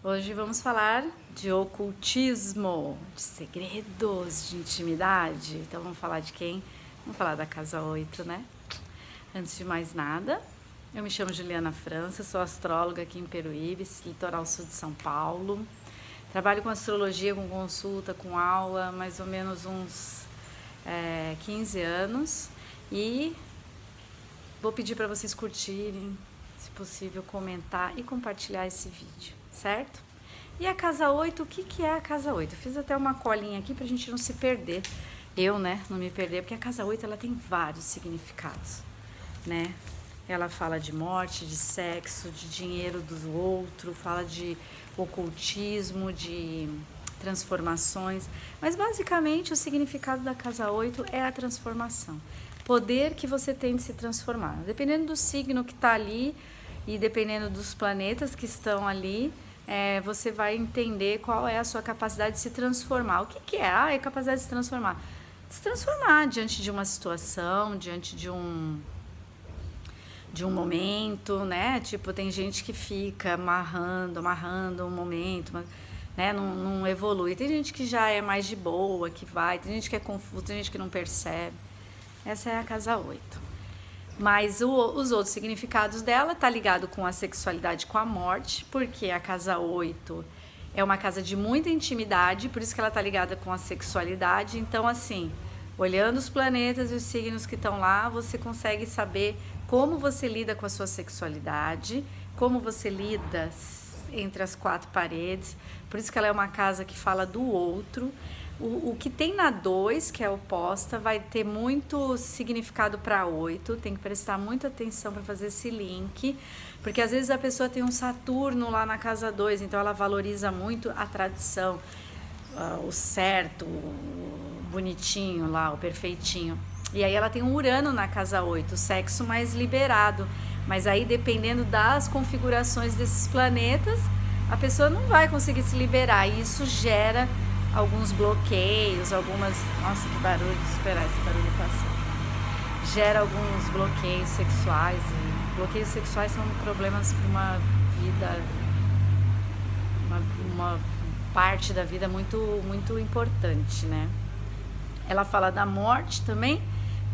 Hoje vamos falar de ocultismo, de segredos, de intimidade. Então vamos falar de quem? Vamos falar da casa 8, né? Antes de mais nada, eu me chamo Juliana França, sou astróloga aqui em Peruíbe, litoral sul de São Paulo. Trabalho com astrologia, com consulta, com aula, mais ou menos uns 15 anos. E vou pedir para vocês curtirem, se possível, comentar e compartilhar esse vídeo, certo? E a casa 8, o que é a casa 8? Eu fiz até uma colinha aqui pra gente não se perder. Não me perder, porque a casa 8 ela tem vários significados, né? Ela fala de morte, de sexo, de dinheiro do outro, fala de ocultismo, de transformações. Mas basicamente o significado da casa 8 é a transformação. Poder que você tem de se transformar. Dependendo do signo que está ali e dependendo dos planetas que estão ali, você vai entender qual é a sua capacidade de se transformar. O que é? É a capacidade de se transformar. Se transformar diante de uma situação, diante de um momento, né? Tipo, tem gente que fica amarrando um momento, mas, né? Não evolui. Tem gente que já é mais de boa, que vai. Tem gente que é confuso, tem gente que não percebe. Essa é a casa 8. Mas os outros significados dela tá ligado com a sexualidade, com a morte, porque a casa 8 é uma casa de muita intimidade, por isso que ela tá ligada com a sexualidade. Então, assim, olhando os planetas e os signos que estão lá, você consegue saber como você lida com a sua sexualidade, como você lida entre as quatro paredes. Por isso que ela é uma casa que fala do outro. O que tem na 2, que é oposta, vai ter muito significado para 8, tem que prestar muita atenção para fazer esse link, porque às vezes a pessoa tem um Saturno lá na casa 2, então ela valoriza muito a tradição, o certo, o bonitinho lá, o perfeitinho. E aí ela tem um Urano na casa 8, o sexo mais liberado, mas aí dependendo das configurações desses planetas, a pessoa não vai conseguir se liberar, e isso gera alguns bloqueios, algumas... Nossa, que barulho, esperar esse barulho passar. Gera alguns bloqueios sexuais, e bloqueios sexuais são problemas para uma vida, uma parte da vida muito, muito importante, né? Ela fala da morte também,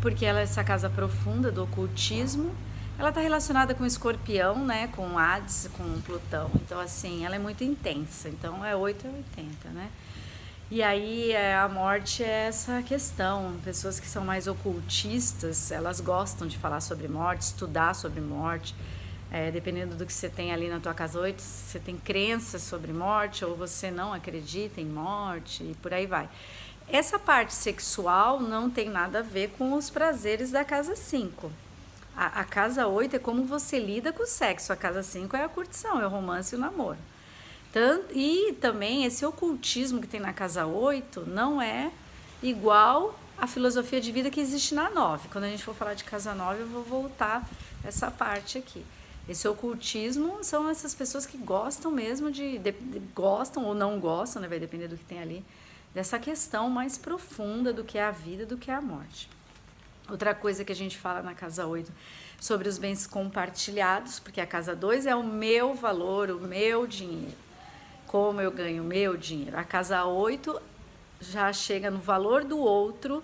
porque ela é essa casa profunda do ocultismo. Ela está relacionada com Escorpião, né? Com Hades, com Plutão. Então, assim, ela é muito intensa. Então, é 8 a 80, né? E aí a morte é essa questão. Pessoas que são mais ocultistas, elas gostam de falar sobre morte, estudar sobre morte. Dependendo do que você tem ali na tua casa 8, você tem crenças sobre morte ou você não acredita em morte e por aí vai. Essa parte sexual não tem nada a ver com os prazeres da casa 5. A casa 8 é como você lida com o sexo. A casa 5 é a curtição, é o romance e o namoro. E também esse ocultismo que tem na casa 8 não é igual à filosofia de vida que existe na 9. Quando a gente for falar de casa 9, eu vou voltar essa parte aqui. Esse ocultismo são essas pessoas que gostam mesmo gostam ou não gostam, né? Vai depender do que tem ali, dessa questão mais profunda do que é a vida, do que é a morte. Outra coisa que a gente fala na casa 8 sobre os bens compartilhados, porque a casa 2 é o meu valor, o meu dinheiro. Como eu ganho o meu dinheiro. A casa 8 já chega no valor do outro,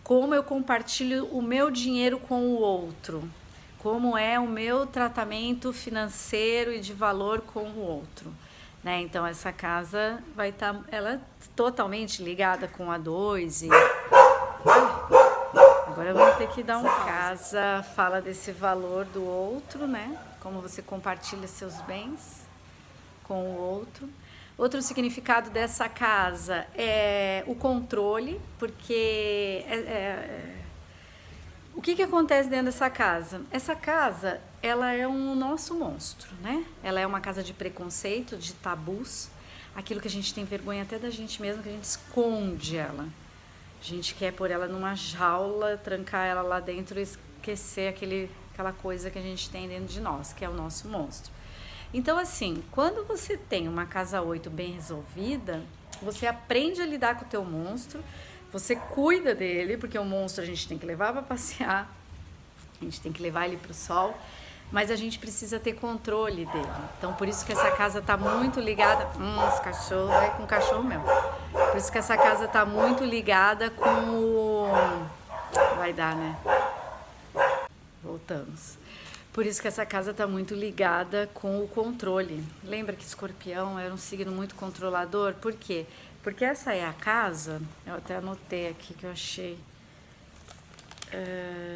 como eu compartilho o meu dinheiro com o outro, como é o meu tratamento financeiro e de valor com o outro, né? Então essa casa vai estar, ela é totalmente ligada com a 2 e... Agora eu vou ter que dar um casa, fala desse valor do outro, né? Como você compartilha seus bens com o outro. Outro significado dessa casa é o controle, porque o que acontece dentro dessa casa? Essa casa, ela é um nosso monstro, né? Ela é uma casa de preconceito, de tabus, aquilo que a gente tem vergonha até da gente mesmo, que a gente esconde ela. A gente quer pôr ela numa jaula, trancar ela lá dentro e esquecer aquela coisa que a gente tem dentro de nós, que é o nosso monstro. Então, assim, quando você tem uma casa 8 bem resolvida, você aprende a lidar com o teu monstro, você cuida dele, porque o monstro a gente tem que levar para passear, a gente tem que levar ele para o sol, mas a gente precisa ter controle dele. Então, por isso que essa casa tá muito ligada... esse cachorro é com o cachorro mesmo. Por isso que essa casa tá muito ligada com o... Vai dar, né? Voltamos. Por isso que essa casa tá muito ligada com o controle. Lembra que Escorpião era um signo muito controlador? Por quê? Porque essa é a casa... Eu até anotei aqui que eu achei...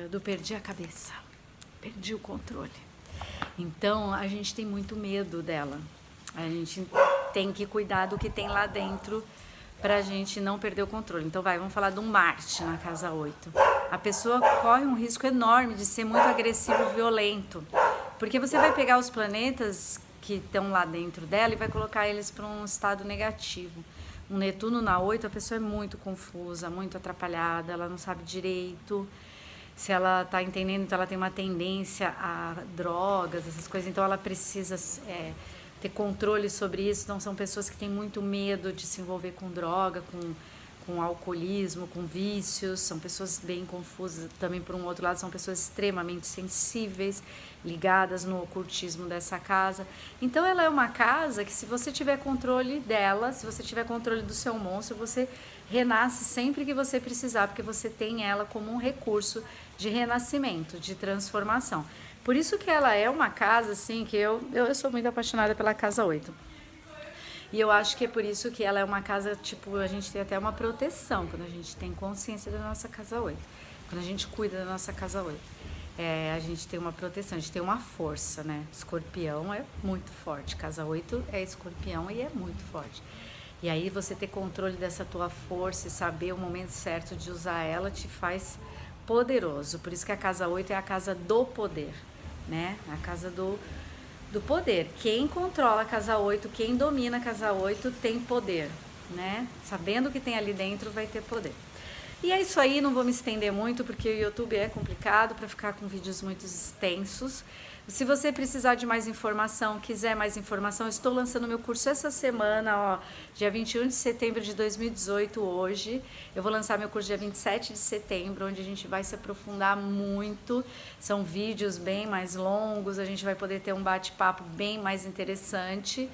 do perdi a cabeça. Perdi o controle. Então, a gente tem muito medo dela. A gente tem que cuidar do que tem lá dentro pra gente não perder o controle. Então, vamos falar de um Marte na casa 8. A pessoa corre um risco enorme de ser muito agressivo e violento. Porque você vai pegar os planetas que estão lá dentro dela e vai colocar eles para um estado negativo. Um Netuno na 8, a pessoa é muito confusa, muito atrapalhada, ela não sabe direito se ela está entendendo, então ela tem uma tendência a drogas, essas coisas, então ela precisa ter controle sobre isso. Então são pessoas que têm muito medo de se envolver com droga, com alcoolismo, com vícios, são pessoas bem confusas. Também, por um outro lado, são pessoas extremamente sensíveis, ligadas no ocultismo dessa casa. Então ela é uma casa que, se você tiver controle dela, se você tiver controle do seu monstro, você renasce sempre que você precisar, porque você tem ela como um recurso de renascimento, de transformação. Por isso que ela é uma casa, assim, que eu sou muito apaixonada pela casa 8. E eu acho que é por isso que ela é uma casa, tipo, a gente tem até uma proteção quando a gente tem consciência da nossa casa 8. Quando a gente cuida da nossa casa 8. A gente tem uma proteção, a gente tem uma força, né? Escorpião é muito forte. Casa 8 é Escorpião e é muito forte. E aí você ter controle dessa tua força e saber o momento certo de usar ela te faz poderoso. Por isso que a casa 8 é a casa do poder, né? A casa do poder. Quem controla a casa 8, quem domina a casa 8 tem poder, né? Sabendo o que tem ali dentro, vai ter poder. E é isso aí, não vou me estender muito, porque o YouTube é complicado para ficar com vídeos muito extensos. Se você precisar de mais informação, quiser mais informação, estou lançando meu curso essa semana, dia 21 de setembro de 2018, hoje. Eu vou lançar meu curso dia 27 de setembro, onde a gente vai se aprofundar muito. São vídeos bem mais longos, a gente vai poder ter um bate-papo bem mais interessante.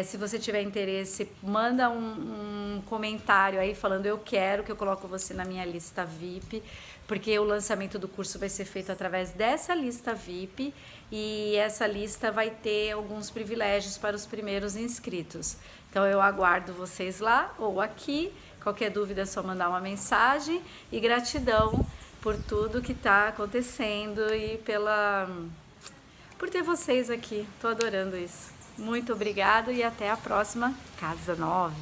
Se você tiver interesse, manda um comentário aí falando eu quero, que eu coloco você na minha lista VIP, porque o lançamento do curso vai ser feito através dessa lista VIP e essa lista vai ter alguns privilégios para os primeiros inscritos. Então eu aguardo vocês lá ou aqui. Qualquer dúvida é só mandar uma mensagem, e gratidão por tudo que está acontecendo e por ter vocês aqui. Estou adorando isso. Muito obrigada e até a próxima Casa 9.